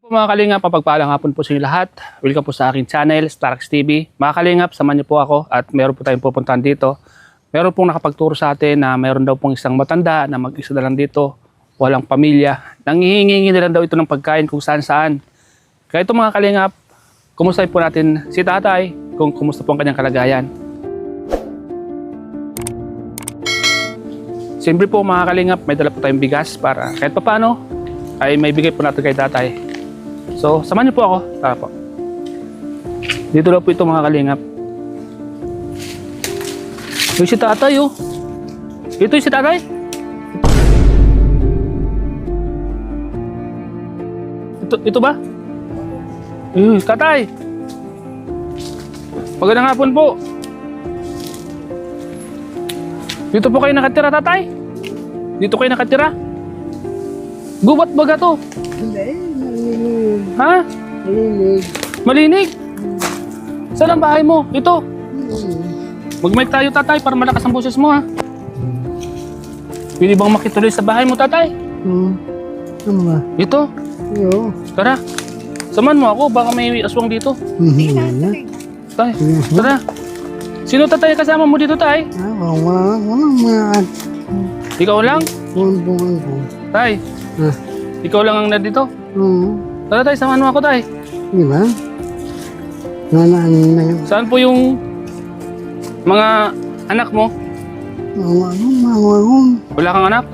Mga kalingap, papagpalang hapon po sa inyo lahat. Welcome po sa aking channel, Starks TV. Mga kalingap, samahan niyo po ako at meron po tayong pupuntahan dito. Meron pong nakapagturo sa atin na meron daw pong isang matanda na mag-isa na lang dito, walang pamilya. Nanghihingi na lang daw ito ng pagkain kung saan-saan. Kaya ito mga kalingap, kumustahin po natin si tatay kung kumusta po ang kanyang kalagayan. Siyempre po mga kalingap, may dala po tayong bigas para kahit pa paano ay may bigay po natin kay tatay. So, samahan niyo po ako. Tara po. Dito lang po ito mga kalingap. Ito si tatay oh. Ito si tatay. Ito ba? Tatay. Magandang hapon po. Dito po kayo nakatira, tatay? Dito kayo nakatira? Gubat baga to? Hindi. Ha? Malinig. Malinig? Saan ang bahay mo? Ito. Mag-mic tayo, tatay, para malakas ang boses mo, ha? Pwede bang makituloy sa bahay mo, tatay? Ano ba? Ito. Iyo. Tara. Samahan mo ako, baka may aswang dito. Tay, tara. Sino tatay kasama mo dito, tay? Wala. Ikaw lang? Buwan ko. Tay, ikaw lang ang nandito? Oo. Tara, tay, samahan mo ako, tay. Di ba? Wala na yun. Saan po yung mga anak mo? Mawagong. Wala kang anak?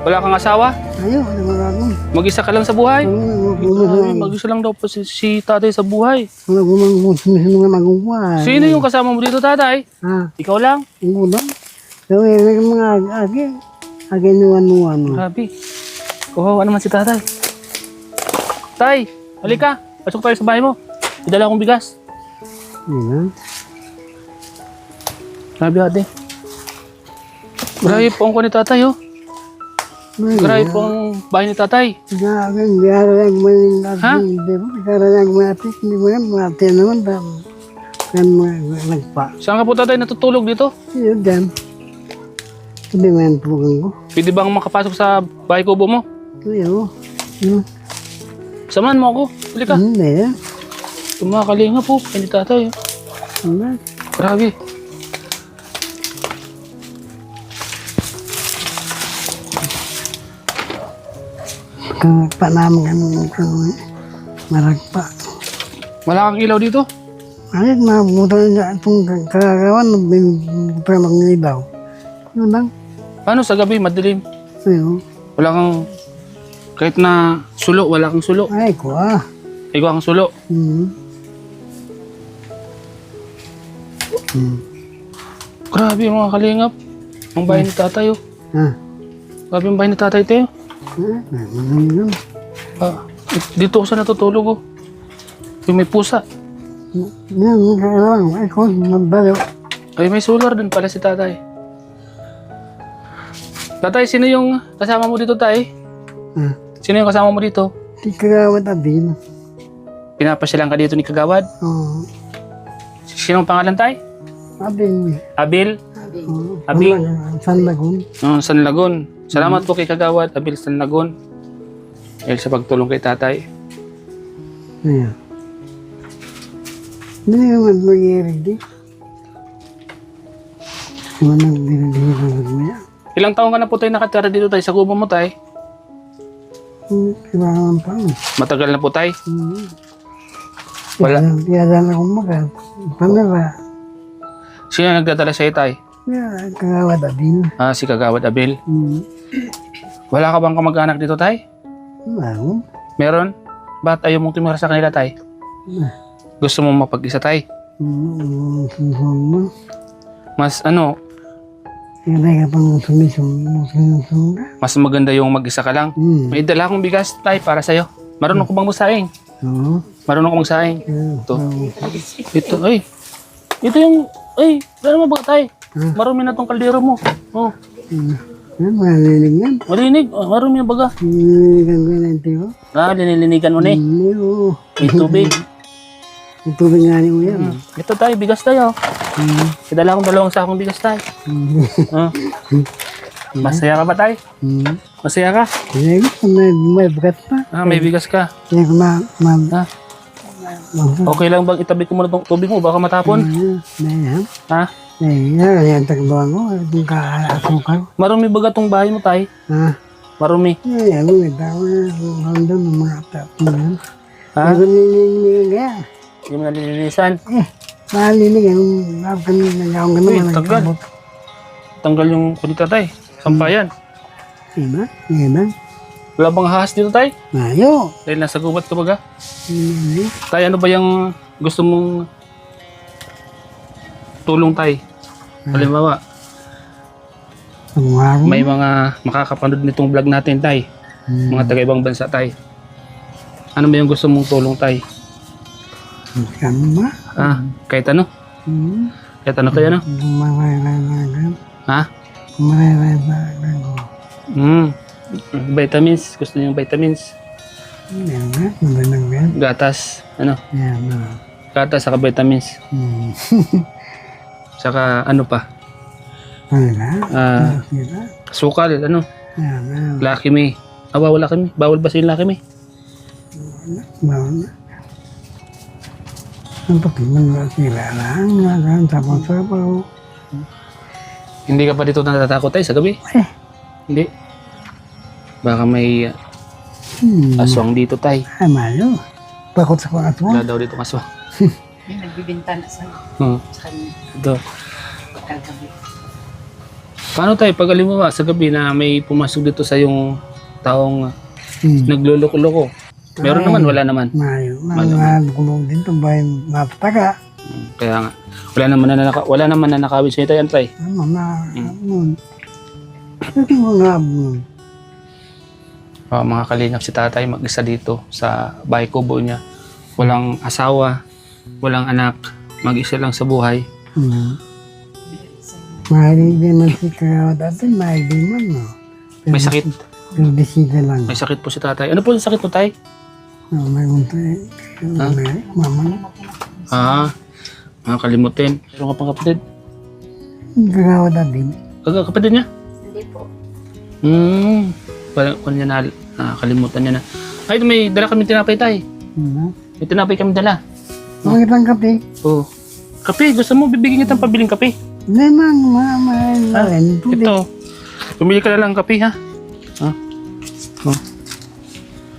Wala kang asawa? Ayaw, mawagong. Mag-isa ka lang sa buhay? Wala Mag-isa lang daw po si tatay sa buhay. gumangkong sa mga magugwa. Sino yung kasama mo dito, tatay? Ikaw lang? Ang ulam. Gawin ng mga agi. Agi nuwan-nuwan. Grabe. Kawawa naman si tatay. Tay, halika. Pasok tayo sa bahay mo. Idala akong bigas. Di ba? Grabe, ate. Grabe po ang kuha ni tatay, oh. Grabe po ang bahay ni tatay. Garang maling Ha? di ba? Garang matik. Hindi mo yan. Mati naman. Kan nagpa. Saan ka po tatay natutulog dito? Iyo dyan. Sabi mo yan pugang ko. Pwede bang makapasok sa bahay kubo mo? Iyo. Samahan mo ako. Halika. Hindi. Yung mga kalinga po. Hindi tatay, oh. Hindi. Grabe. Kagpa namin kami. Maragpa. Wala kang ilaw dito? Ayat mabuta na itong kagagawan. Para mag-ibaw. Yun lang. Paano sa gabi? Madilim. Iyo. Wala kang... Kahit na sulo, wala kang sulo. Ay ko Ikaw ang sulo. Grabe mga kalingap. Ang bahay ni tatay, oh. Grabe ang bahay ni tatay, tayo. Dito ako sa natutulog, oh. Yung may pusa. Yan, kailangan. Ay ko, magbalo. Ay, may solar din pala si tatay. Tatay, sino yung kasama mo dito, tay? Sino yung kasama mo dito? Di kagawad abin. Pinapasyalan ka dito ni Kagawad? Oo. Sinong pangalan, tay? Abin. Abil? Oo. Abing? Sanlagon. San Lagun. Salamat po kay Kagawad, Abil San Lagun. Dahil sa pagtulong kay tatay. Ayan. Hindi naman mag-irig di. Kung anong dinadihin mo yan. Ilang taon ka na po tayo nakatira dito, tay? Sa kubo mo, tay? Kailangan pa. Matagal na po, tay? Wala. Kaya na akong magal. Panala. Sino nagdadala sa'yo, tay? Kagawad abin. Si Kagawad Abil. Wala ka bang kamag-anak dito, tay? Wow. Meron? Ba't ayaw mong tumira sa kanila, tay? Gusto mo mapag-isa, tay? Mas ano, Kaya ka pang sumisong. mas maganda yung mag-isa ka lang. May dala akong bigas, tay, para sa'yo. Marunong ko bang magsaing? Oo. Marunong ko magsaing. Ito. Ito, ay. Ito yung, ay, ano mo ba, tay? Marumi na tong kaldero mo. Oh. Yan, malinig yan. Malinig. Marumi na baga. Nilinigan ko yan, tiyo. Nilinigan mo na eh. Oo. May tubig. Yung tubig nga niyo yan. Ito tayo, bigas tayo. Kidala akong 2 sakong bigas tayo. Masaya ka ba, tay? Masaya ka? Hindi ko, may bagat pa. May bigas ka. Hindi ko Ha? Okay lang bang itabi ko muna itong tubig mo? Baka matapon? Ayan. Ha? Ayan, takbuhan ko. Itong kaasukal. Marumi baga tong bahay mo, tay? Ha? Marumi. Ayan, may tao na. Handa ng mga tapo yan. Ha? Hindi ko nililigan kaya. Hindi mo nalilinisan. Naliligan. Kami nagawang Uy, naman. tagal. Tanggal yung kulita, tay. Sampayan. Iba? Iba? Wala bang ahas dito, tay? Mayo. Dahil nasa gubat ka baga. Hindi. Tay, ano ba yung gusto mong tulong, tay? Halimbawa, Pangwaro. may mga makakapanood nitong vlog natin, tay. Mga taga-ibang bansa, tay. Ano ba yung gusto mong tulong, tay? Kami ba? Kahit ano? Kahit ano, tay, ano? Kumarayaragan. Ha? Kumarayaragan. Vitamins. Gusto niyo yung vitamins. Yan nga. Magalang yan. Gatas. Ano? Yan na. Gatas, saka vitamins. Saka ano pa? Wala. Sila. Sukal, ano? Yan na. Lucky Me. Bawal Lucky Me. Bawal ba sila Lucky Me? Bawal na. Ang patiman na sila lang. Ang sapaw-sapaw. Hindi ka pa dito natatakot, tay, sa gabi? Hindi. Baka may aswang dito, tay. Ay, mayo. Bakot sa kong atwang. Wala daw dito aswang. May nagbibinta na sa kanya. Ito. Kagabi. Paano, tay, pag alimbawa sa gabi na may pumasok dito sa yung taong nagluloko-loko? Meron naman, wala naman. Mayo. Mga kulong din itong bahay mapataga. Kaya nga. Wala naman na nakawin sa'yo, tay, tay. Ano na. Ano. Ito mga abon. Mga kalingap, si tatay mag-isa dito sa bahay kubo niya. Walang asawa, walang anak, mag-isa lang sa buhay. Mahilig din man si Kagawad natin. Mahilig din man, no? May sakit. Pero bisita lang. May sakit po si tatay. Ano po yung sakit mo, tay? May kuntay. Mama na. Mga kalimutin. Meron ka pang kapatid? Kagawad natin. Kapatid niya? Hindi po. Kung niya na, kalimutan niya na. Ay, may dala kami tinapay, tay. May tinapay kami dala. Bakit lang kape? Oo. Kape, gusto mo bibigyan kitang pabiling kape? Hindi man, mahal. Ito. Pumili ka na lang kape, ha?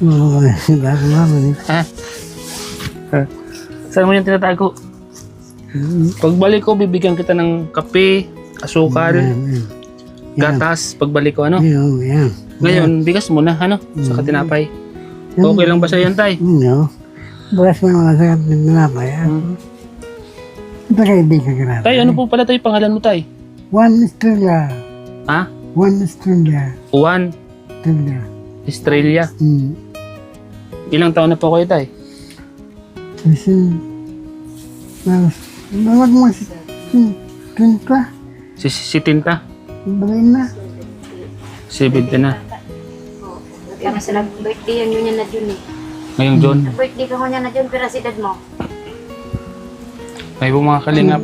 Oo, bago mama ni. Saan mo yung tinatago? Pagbalik ko, bibigyan kita ng kape, asukal, gatas. Pagbalik ko, ano? Yan. Ngayon, bigas mo na, ano? Saka tinapay. Okay lang ba sa'yo yan, tay? No. Bukas mo mga sakat ng tinapay. Ito kayo di kagrata. Tay, ano po pala tayo pangalan mo, tay? One Australia. Ha? One Australia. Juan Australia. Estrella. Ilang taon na po kayo, tay? Kasi, nawag mo si Tinta. Si Tinta? Bagay na. 70 na. Kaya sila birthday yan yun na dyan eh. Ngayong John. Birthday ka mo niya na dyan, pero si dad mo. Ay po mga kalingap.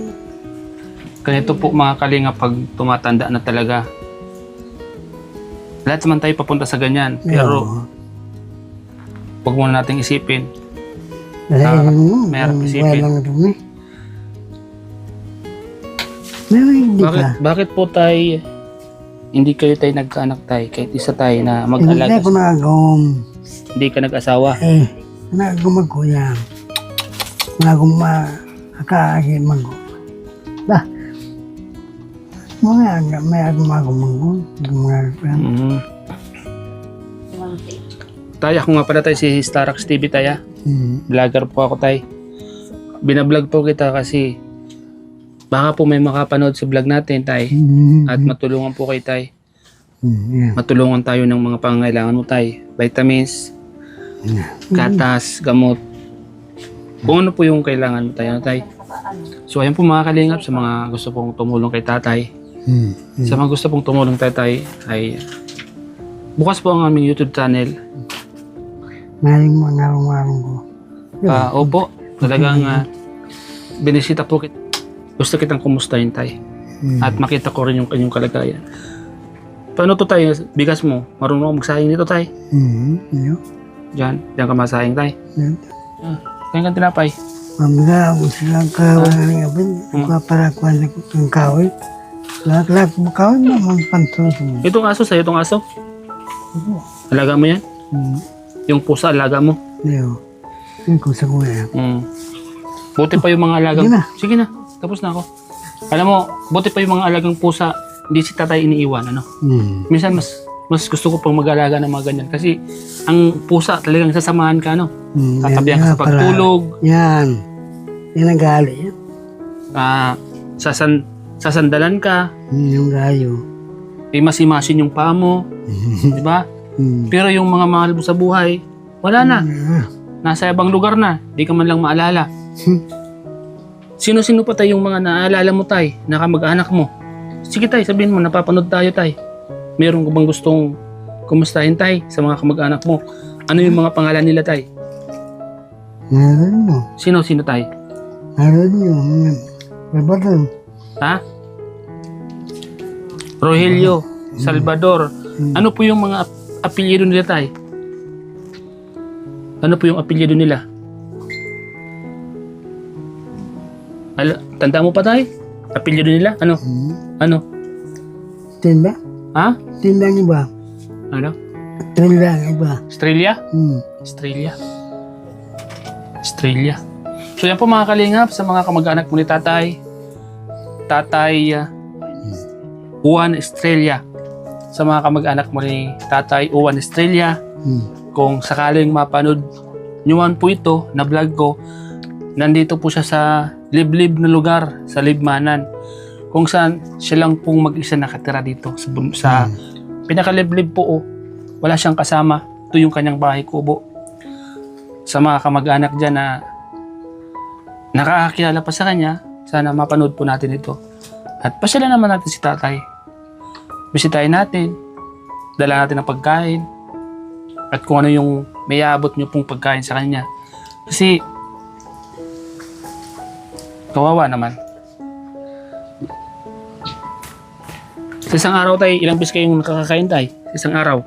Ganito po mga kalingap pag tumatanda na talaga. Lahat naman tayo papunta sa ganyan. Pero huwag muna nating isipin. Mayroong isipin. Wala lang ito eh. Meron hindi ka. Bakit po tayo hindi kayo tayo nagkaanak tayo kahit isa tayo na Hindi mag-alaga? ko nagawang. Hindi ka nag-asawa. Nagawang magkuyang. Nagawang makaagi mago. Bah. May agumagong mago. Tayo, ako nga pala tayo si Starax TV tayo. Vlogger po ako tayo. Binablog po kita kasi baka po may makapanood sa vlog natin tayo. At matulungan po kayo tayo. Matulungan tayo ng mga pangangailangan mo tayo. Vitamins, gatas, gamot. Kung ano po yung kailangan mo tayo. So ayun po mga kalingap sa mga gusto pong tumulong kay tatay. Sa mga gusto pong tumulong kay tatay ay bukas po ang aming YouTube channel. Maling mga arong-arong ko. Opo, talagang binisita po kita. Gusto kitang kumustahin tayo. At makita ko rin yung kanyang kalagayan. Paano to tayo? Bigas mo. Marunong ako magsayang dito tayo. Yun. Diyan ka masayang tayo. Yun. Kaya kang tinapay. Mamaya ako silang kawan ng abin. Paparakuan ng kawin. Lahat mo kawin mo, magpantos mo. Itong aso sa'yo, itong aso. Alaga mo yan? Yung pusa, alaga mo. Yun. Yun ko sa kuya. Buti pa yung mga alagang... Sige na. Sige na. Tapos na ako. Alam mo, buti pa yung mga alagang pusa, hindi si tatay iniiwan, ano? Minsan mas gusto ko pang mag-alaga ng mga ganyan. Kasi ang pusa talagang sasamahan ka, ano? Tatabihan ka sa pagtulog. Yan. Yan ang gali. Sasandalan ka. Yung gayo. Masimasin yung paa mo. Di ba? Pero yung mga mahal mo sa buhay, wala na. Nasa ibang lugar na. Di ka man lang maalala. Sino-sino pa tayo yung mga naaalala mo tay, na kamag-anak mo? Sige tay, sabihin mo, napapanood tayo tay. Meron ka bang gustong kumustahin tay sa mga kamag-anak mo? Ano yung mga pangalan nila tay? Meron mo. Sino-sino tay? Meron yung Salvador. Ha? Rogelio, Salvador. Ano po yung mga apelyido nila tay? Ano po yung apelyido nila? Tanda mo pa tay? Apelyido nila? Ano? Ano? Timba? Ha? Timba ng iba. Ano? Timba ng iba. Australia? Australia. Australia. So yan po mga kalingap sa mga kamag-anak mo ni tatay. Tatay Juan Estrella. Sa mga kamag-anak mo ni tatay Juan Estrella. Kung sakaling mapanood nyo man po ito na vlog ko, nandito po siya sa liblib na lugar, sa Libmanan. Kung saan siya lang pong mag-isa nakatira dito sa pinakaliblib po. Wala siyang kasama. Ito yung kanyang bahay kubo. Sa mga kamag-anak dyan na nakakakilala pa sa kanya, sana mapanood po natin ito. At pasyalan naman natin si tatay. Bisitahin natin. Dala natin ang pagkain. At kung ano yung may abot nyo pong pagkain sa kanya. Kasi kawawa naman. Sa isang araw tayo, ilang beses kayong nakakakain tayo? Sa isang araw?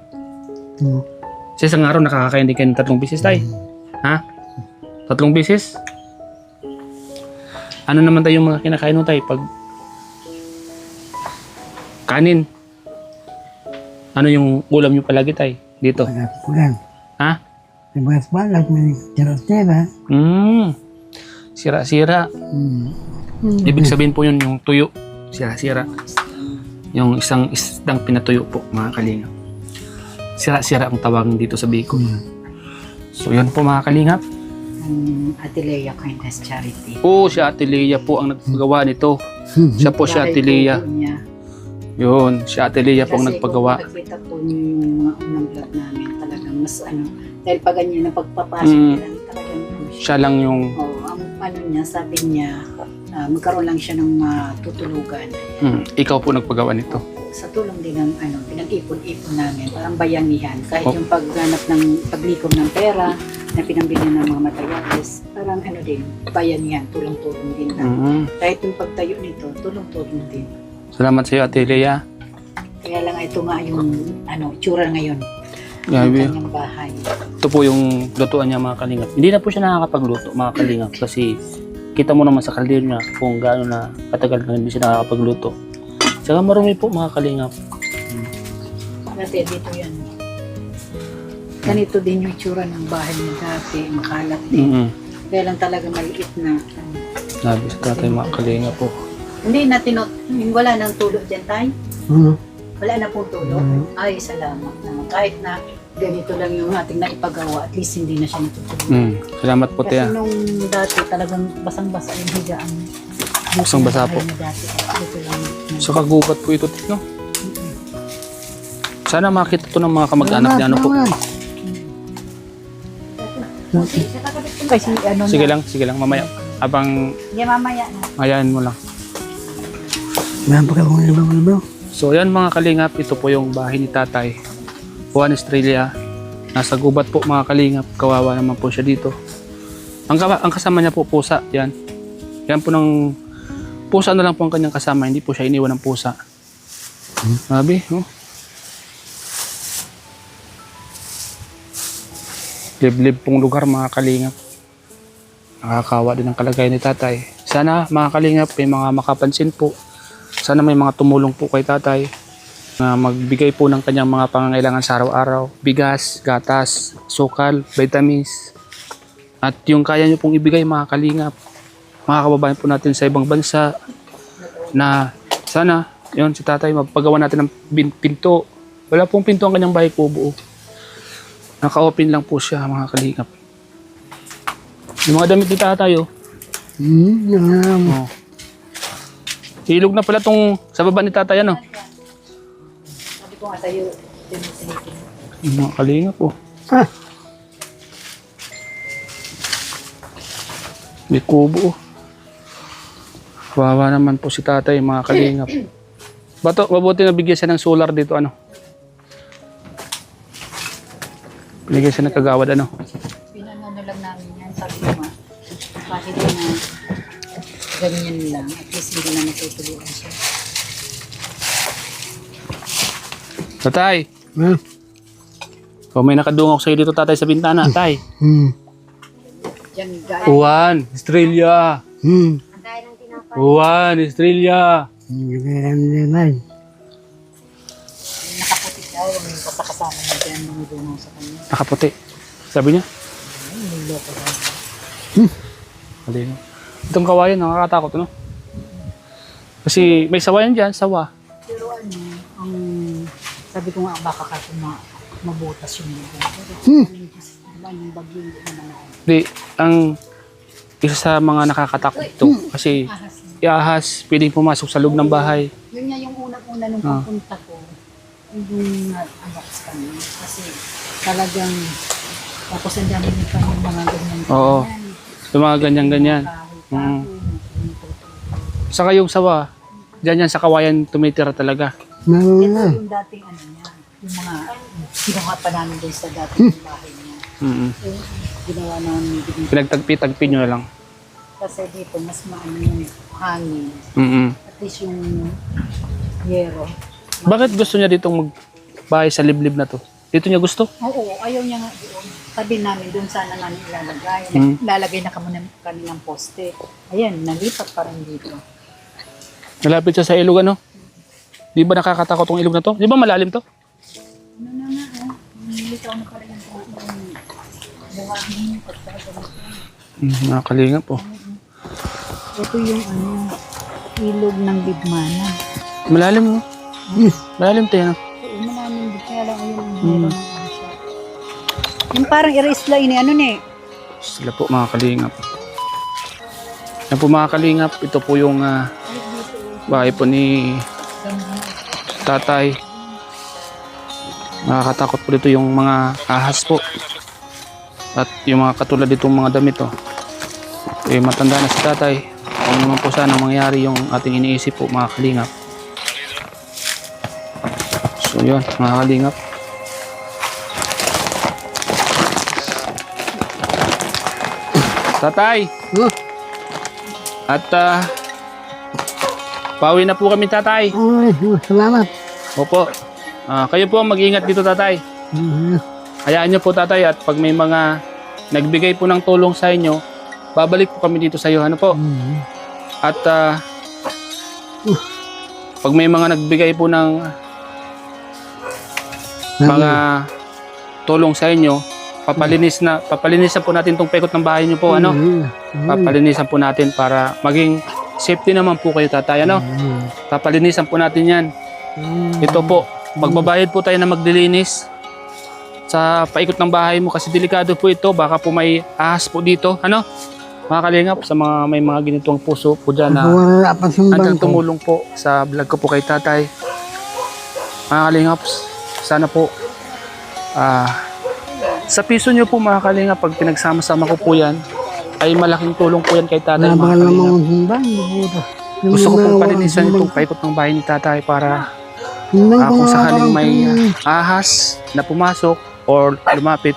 Sa isang araw nakakakain din kayo ng 3 beses tayo? Ha? 3 beses? Ano naman tayo yung mga kinakain mo tayo pag kanin? Ano yung ulam nyo palagi tayo dito? Pugan. Ha? Ibagas balat, may tira-tira. Sira-sira. Ibig sabihin po yun yung tuyo. Sira-sira. Yung isang isdang pinatuyo po, mga kalingap. Sira-sira ang tawagin dito sa Bicol. So yun po mga kalingap. Ate Lea Kindness Charity. Oo, si Ate Lea po ang nagpagawa nito. Siya po si Ate Lea. Yun, si Ate Lea po ang nagpagawa. Kasi kung nakita po niyo yung mga unang vlog namin, talagang mas dahil pag ganyan na pagpapasok nila, talagang Siya lang yung... ang niya, sabi niya, magkaroon lang siya ng matutulugan. Ikaw po nagpagawa nito. Sa tulong din ng pinag-ipon-ipon namin, parang bayanihan. Kahit yung pagganap ng paglikom ng pera, na pinambili ng mga materials, parang din, bayanihan, tulong-tulong din lang. Kahit yung pagtayo nito, tulong-tulong din. Salamat sa iyo, Ate Lea. Kaya lang ito nga yung itsura ngayon. Grabe. Yung kanyang bahay. Ito po yung lutuan niya mga kalingap. Hindi na po siya nakakapagluto mga kalingap kasi kita mo naman sa kaldero niya kung gaano na katagal na hindi siya nakakapagluto. Saka marumi po mga kalingap. Dati dito yan. Ganito din yung itsura ng bahay niya dati, makalat din. Kaya lang talaga maliit na. Sabi sa tatay mga kalingap po. Hindi natin, wala nang tulo dyan tayo. Wala na pong tulo. Ay, salamat naman. Kahit na ganito lang yung ating naipagawa, at least hindi na siya natutulog. Salamat po, Kasi Tia. nung dati talagang basang-basa yung higaan. Basang-basa po. Dati, dito lang. Sa kagubat po ito, Tino. Sana makita to ng mga kamag-anak niya. Ano po? Kasi Sige lang, mamaya. Habang hindi, mamaya na. mayain mo lang. Napakabang. So yan mga kalingap, ito po yung bahay ni tatay. Juan Estrella. Nasa gubat po mga kalingap. Kawawa naman po siya dito. Ang kasama niya po pusa. Yan. Yan po ng pusa na lang po ang kanyang kasama. Hindi po siya iniwan ng pusa. Sabi, oh. Liblib pong lugar mga kalingap. Nakakawa din ang kalagayan ni tatay. Sana mga kalingap may mga makapansin po. Sana may mga tumulong po kay tatay na magbigay po ng kanyang mga pangangailangan sa araw-araw. Bigas, gatas, sukal, vitamins. At yung kaya nyo pong ibigay mga kalingap. Mga kababayan po natin sa ibang bansa na sana yun si tatay magpagawa natin ng pinto. Wala pong pinto ang kanyang bahay po buo. Naka-open lang po siya mga kalingap. Yung mga damit ni tatay oh. Oh. Hilog na pala tong sa baba ni tatay ano. Sabi ko nga sa'yo, silipin. Yung mga kalingap oh. Ah, May kubo oh. Kawawa naman po si tatay mga kalingap. Bato, mabuti na bigyan siya ng solar dito ano. Binigyan siya ng kagawad ano. Pinanano lang namin yan, sabi ko nga, kahit na ganyan lang, at least hindi na natutuluan siya. Tatay, ah, kung may nakadungok sa'yo dito tatay sa bintana, tay. Diyan, gaya. Juan, Estrella. Juan, Estrella. naman. Nakaputik daw, may kasakasama niya dyan, mga dungaw sa kanya. Nakaputi. Sabi niya. Ay, may loko daw. Malino. Itong kawayan, nakakatakot, ano? Kasi may sawayan dyan, sawa. Pero ano, ang sabi ko nga baka kasi mabutas yung mga. Yung bagyo hindi naman ako. Di, ang isa sa mga nakakatakot ito. Kasi Ahas. iahas, pwedeng pumasok sa loob ng bahay. Yun nga yung unang-una nung pagpunta ko, yung anak sa kanya. Kasi talagang, tapos ang dami niya pa yung mga ganyan. Oo. Yung mga ganyan-ganyan. Saka yung sawa, dyan yan sa kawayan tumitira talaga. Naman Ito na. yung dating ano niya, yung mga kinuha pa namin doon sa dating bahay niya. Yung ginawa namin din. Pinagtagpi-tagpi nyo na lang. Kasi dito mas maano yung hangin. At least yung yero. Bakit gusto niya ditong magbahay sa liblib na to? Dito niya gusto? Oo, ayaw niya nga doon. Sabi namin doon sana namin ilalagay. Lalagay na kami ng poste. Ayan, nalipat pa rin dito. Malapit siya sa ilog ano? Di ba nakakatakot tong ilog na to? Di ba malalim to? Ano na nga, nilitaw na pa rin yung buhangin. Nakakalinga po. Ito yung ano, ilog ng Bigmana. Malalim no? Malalim tayo no? Oo, maraming di kaya lang ayun ang meron ng ano siya. Yung parang erase lang ini ano ne. Sila po mga kalingap. Yan po mga kalingap. Ito po yung bahay po ni tatay. Nakakatakot po dito yung mga ahas po. At yung mga katulad ditong mga damit oh. Eh matanda na si tatay. Kung naman po sana mangyari yung ating iniisip po mga kalingap. So yun mga kalingap. Tatay! Oh, At pauwi na po kami tatay. ay, salamat. Opo. Kayo po mag-ingat dito tatay. Hayaan nyo po tatay at pag may mga nagbigay po ng tulong sa inyo, babalik po kami dito sa iyo. Ano po? At pag may mga nagbigay po ng mga tulong sa inyo, papalinisan po natin tong pekot ng bahay nyo po. Ano? Papalinisan po natin para maging safety naman po kayo tatay. Ano? Papalinisan po natin yan. Ito po, magbabayad po tayo na maglilinis sa paikot ng bahay mo kasi delikado po ito. Baka po may ahas po dito. Ano? Mga kalingap, sa mga may mga ganitong puso po dyan na Wala pa hanggang sumbang ko. tumulong po sa vlog ko po kay tatay. Mga kalingap, sana po sa piso nyo po mga kalingap, pag pinagsama-sama ko po yan, ay malaking tulong po yan kay tatay mga Napakal kalingap. namang sumbang. Gusto ko pong palinisan itong paikot ng bahay ni tatay para kung sakaling may ahas na pumasok or lumapit,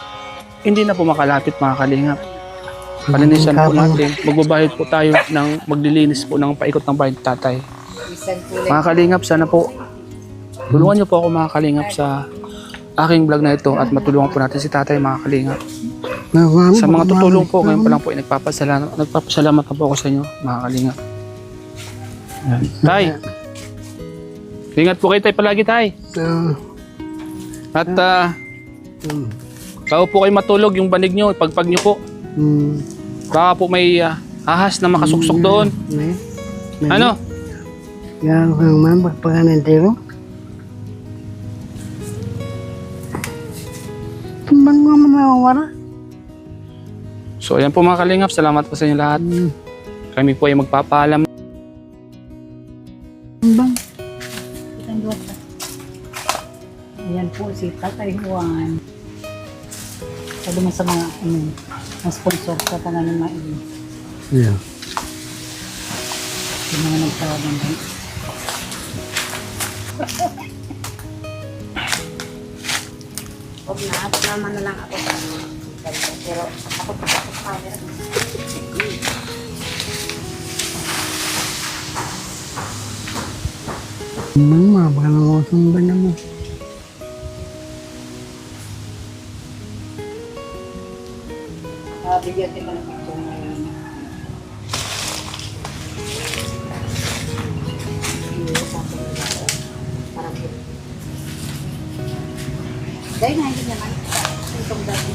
hindi na po makalapit mga kalingap. Palinisan po natin. Magbabayad po tayo ng maglilinis po ng paikot ng bahay ni tatay. Isang kulay. Mga kalingap, sana po tulungan niyo po ako mga kalingap sa aking vlog na ito at matulungan po natin si tatay mga kalingap. Sa mga tutulong po, ngayon pa lang po ay nagpapasalamat na po ako sa inyo, mga kalingap. Yan. Tay, ingat po kayo tay palagi tay. At bago po kayo matulog, yung banig nyo, ipagpag nyo po. Baka po may ahas na makasuksok doon. Ano? Yan ko yung man, pagpagan ng tiro. Tumban mo naman nawawala. So ayan po mga kalingap, salamat po sa inyo lahat. Kami po ay magpapaalam. Tumbang. Ayan po si Tatay Juan. Sabi mo sa mga ang sponsor sa tanan ng mga ini. Yeah. Yung mga nagtawagan din. Huwag na, ako naman na lang ako sa pero ako pa ako camera. Tumbang mo, baka naman ako tumban mo. Bigyan din ng picture ngayon. Dahil na hindi naman itong dati